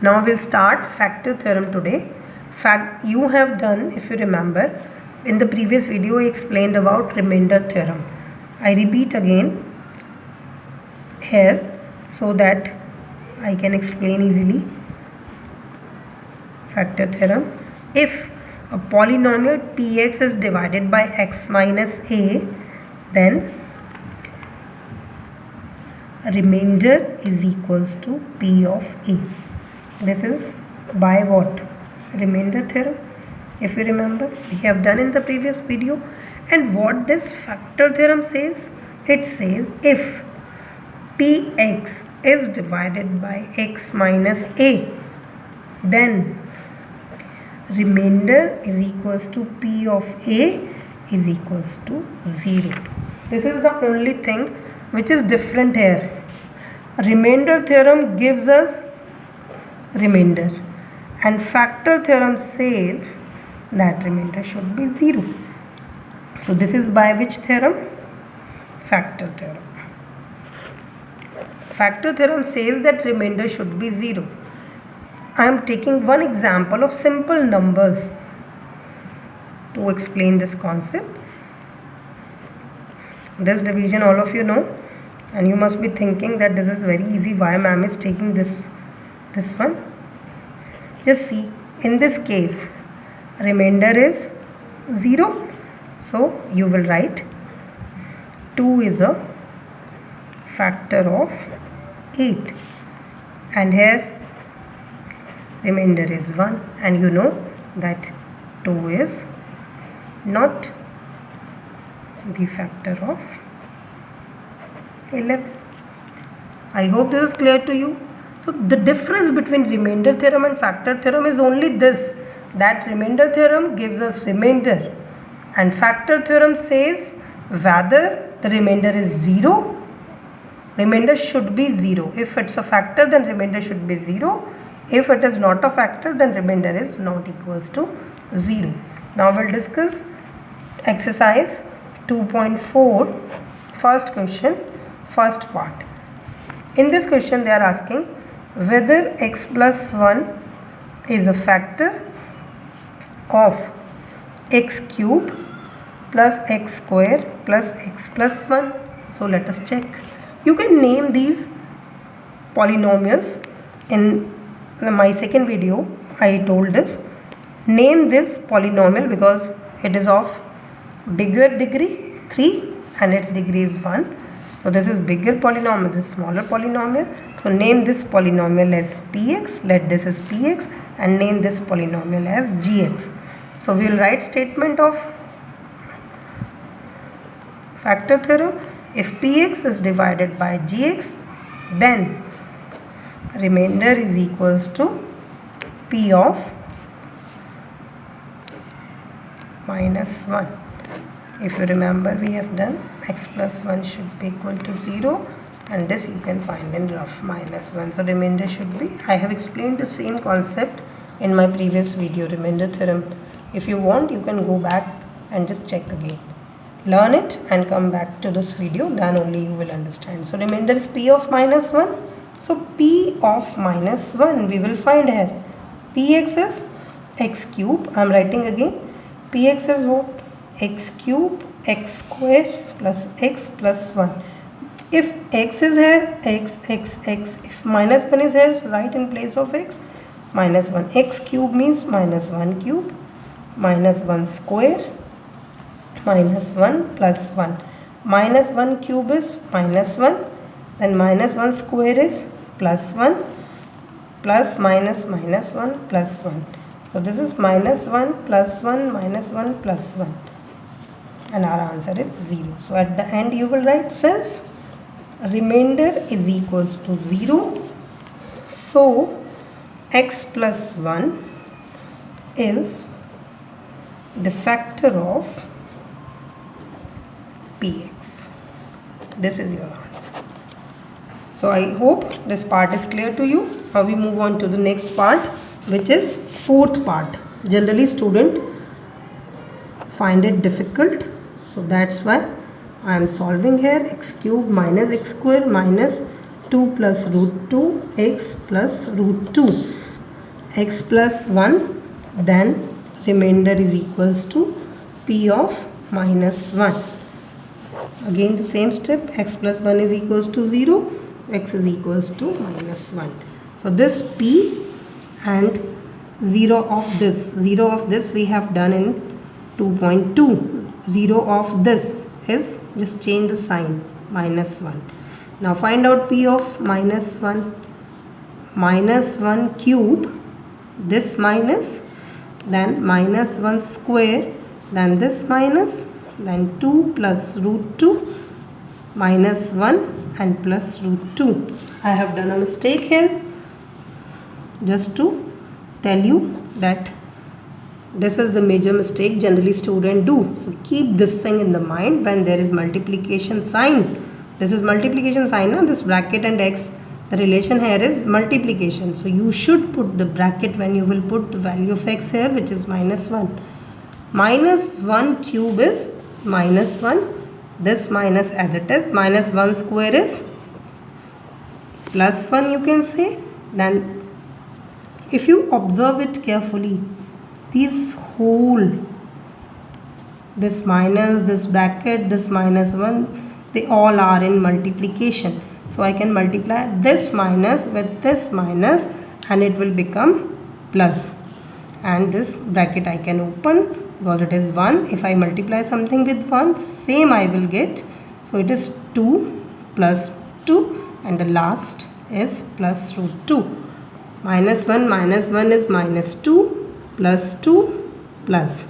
Now we'll start factor theorem today. You have done, if you remember, in the previous video I explained about remainder theorem. I repeat again here so that I can explain easily. Factor theorem. If a polynomial px is divided by x minus a, then remainder is equals to p of a. This is by what? Remainder theorem. If you remember, we have done in the previous video. And what this factor theorem says? It says if px is divided by x minus a, then remainder is equals to p of a is equals to 0. This is the only thing which is different here. Remainder theorem gives us remainder, and factor theorem says that remainder should be 0. So this is by which theorem? Factor theorem. Factor theorem says that remainder should be 0. I am taking one example of simple numbers to explain this concept. This division all of you know, and you must be thinking that this is very easy. Why ma'am is taking this one? Just see, in this case remainder is 0, so you will write 2 is a factor of 8, and here remainder is 1, and you know that 2 is not the factor of 11. I hope this is clear to you. So the difference between remainder theorem and factor theorem is only this, that remainder theorem gives us remainder and factor theorem says whether the remainder is 0, remainder should be 0. If it's a factor, then remainder should be 0. If it is not a factor, then remainder is not equals to 0. Now we'll discuss exercise 2.4, first question, first part. In this question they are asking whether x plus 1 is a factor of x cube plus x square plus x plus 1. So let us check. You can name these polynomials. In my second video I told this. Name this polynomial because it is of bigger degree 3 and its degree is 1. So this is bigger polynomial, this is smaller polynomial. So name this polynomial as px, let this is px, and name this polynomial as gx. So we will write statement of factor theorem. If px is divided by gx, then remainder is equals to p of minus 1. If you remember, we have done x plus 1 should be equal to 0, and this you can find in rough minus 1. So remainder should be, I have explained the same concept in my previous video, remainder theorem. If you want, you can go back and just check again. Learn it and come back to this video, then only you will understand. So remainder is p of minus 1. So p of minus 1 we will find here. Px is x cube. I am writing again. Px is what? X cube x square plus x plus 1. If x is here, x. If minus 1 is here, so write in place of x minus 1. X cube means minus 1 cube, minus 1 square, minus 1 plus 1. Minus 1 cube is minus 1, then minus 1 square is plus 1, plus minus minus 1 plus 1. So this is minus 1 plus 1 minus 1 plus 1. And our answer is 0. So at the end you will write since remainder is equals to 0, so x plus 1 is the factor of px. This is your answer. So I hope this part is clear to you. Now we move on to the next part, which is fourth part. Generally student find it difficult. So that's why I am solving here. X cube minus x square minus 2 plus root 2 x plus root 2. x plus 1, then remainder is equals to p of minus 1. Again the same step, x plus 1 is equals to 0, x is equals to minus 1. So this p and 0 of this we have done in 2.2. 0 of this is, just change the sign, minus 1. Now find out p of minus 1. Minus 1 cube, this minus, then minus 1 square, then this minus, then 2 plus root 2, minus 1 and plus root 2. I have done a mistake here, just to tell you that this is the major mistake generally students do. So keep this thing in the mind when there is multiplication sign. This is multiplication sign, na? This bracket and x, the relation here is multiplication. So you should put the bracket when you will put the value of x here, which is minus 1. Minus 1 cube is minus 1. This minus as it is. Minus 1 square is plus 1, you can say. Then if you observe it carefully, these whole, this minus, this bracket, this minus 1, they all are in multiplication. So I can multiply this minus with this minus and it will become plus. And this bracket I can open because it is 1. If I multiply something with 1, same I will get. So it is 2 plus 2 and the last is plus root 2. Minus 1 is minus 2 plus 2 plus.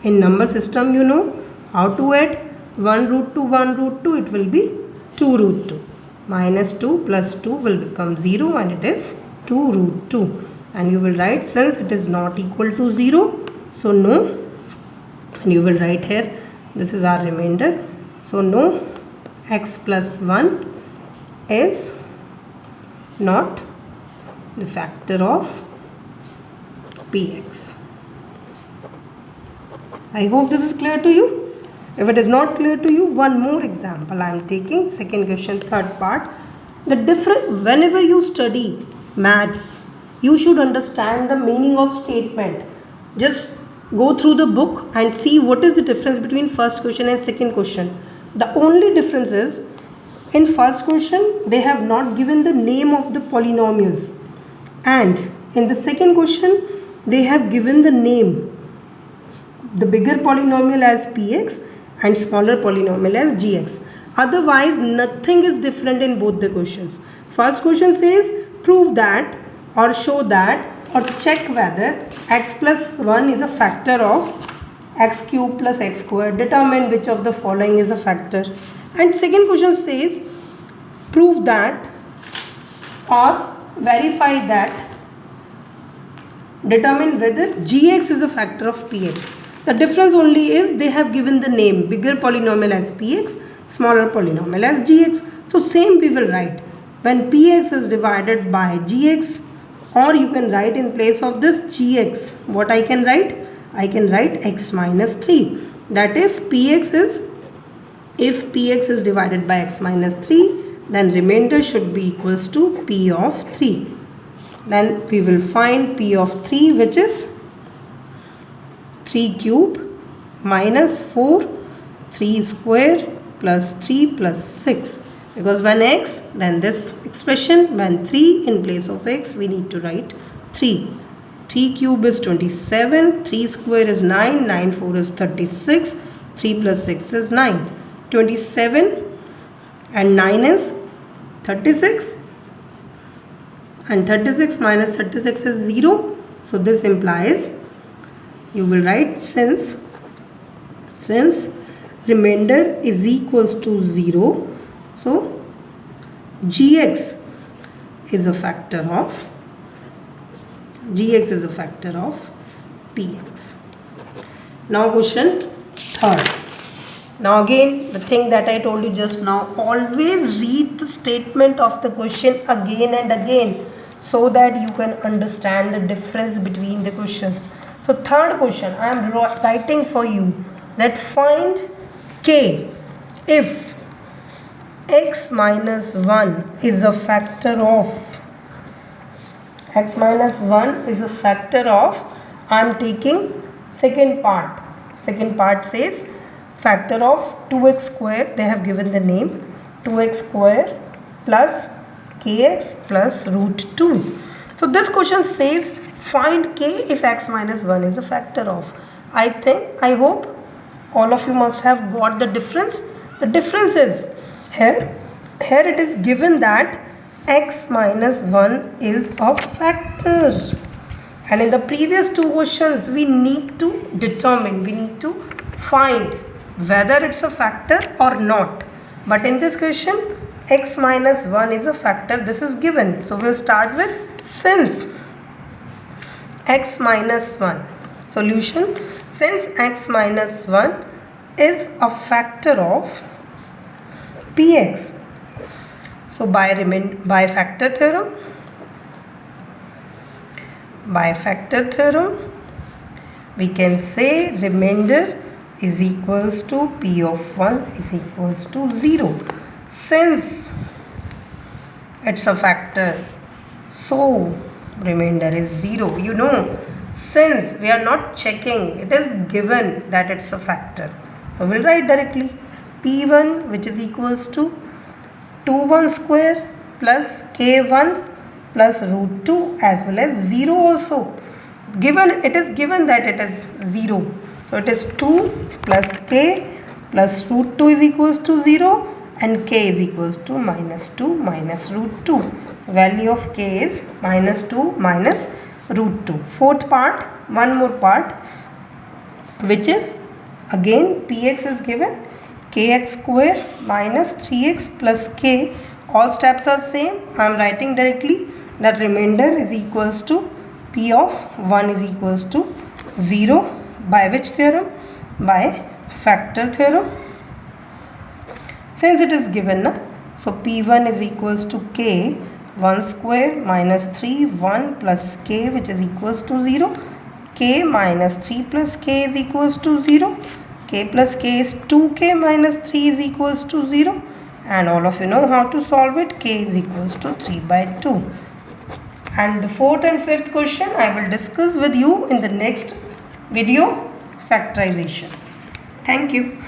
In number system you know how to add 1 root 2, 1 root 2, it will be 2 root 2. Minus 2 plus 2 will become 0 and it is 2 root 2. And you will write, since it is not equal to 0, so no. And you will write here, this is our remainder. So no, x plus 1 is not the factor of px. I hope this is clear to you. If it is not clear to you, one more example I am taking, second question, third part. The difference, whenever you study maths, you should understand the meaning of statement. Just go through the book and see what is the difference between first question and second question. The only difference is, in first question they have not given the name of the polynomials, and in the second question they have given the name, the bigger polynomial as px and smaller polynomial as gx. Otherwise nothing is different in both the questions. First question says prove that or show that or check whether x plus 1 is a factor of x cube plus x square. Determine which of the following is a factor. And second question says prove that or verify that, determine whether gx is a factor of px. The difference only is they have given the name, bigger polynomial as px, smaller polynomial as gx. So same we will write when px is divided by gx, or you can write in place of this gx, what I can write? I can write x minus 3. That if px is divided by x minus 3, then remainder should be equals to p of 3. Then we will find p of 3, which is 3 cube minus 4, 3 square plus 3 plus 6. Because when x, then this expression, when 3 in place of x, we need to write 3. 3 cube is 27, 3 square is 9, 9 4 is 36, 3 plus 6 is 9. 27 and 9 is 36, and 36 minus 36 is 0. So this implies you will write since remainder is equals to 0, so gx is a factor of px. Now question third. Now again the thing that I told you just now, always read the statement of the question again and again so that you can understand the difference between the questions. So third question I am writing for you that find k if x minus 1 is a factor of x minus 1 is a factor of, I am taking second part. Second part says factor of 2x square, they have given the name 2x square plus kx plus root 2. So this question says find k if x minus 1 is a factor of. I hope all of you must have got the difference. The difference is here it is given that x minus 1 is a factor, and in the previous two questions we need to determine, we need to find whether it's a factor or not. But in this question x minus 1 is a factor, this is given. So we'll start with since x minus 1 solution. Since x minus 1 is a factor of px, so by factor theorem, we can say remainder is equals to p of 1 is equals to 0. Since it's a factor, so remainder is 0. You know, since we are not checking, it is given that it's a factor. So we'll write directly p1 which is equals to 2 1 square plus k1 plus root 2 as well as 0 also. It is given that it is 0. So it is 2 plus k plus root 2 is equals to 0 and k is equals to minus 2 minus root 2. So value of k is minus 2 minus root 2. Fourth part, one more part, which is again px is given kx square minus 3x plus k. All steps are same. I am writing directly that remainder is equals to p of 1 is equals to 0. By which theorem? By factor theorem. Since it is given, so p1 is equals to k 1 square minus 3 1 plus k which is equals to 0. K minus 3 plus k is equals to 0. K plus k is 2k minus 3 is equals to 0. And all of you know how to solve it. K is equals to 3 by 2. And the fourth and fifth question I will discuss with you in the next video, factorization. Thank you.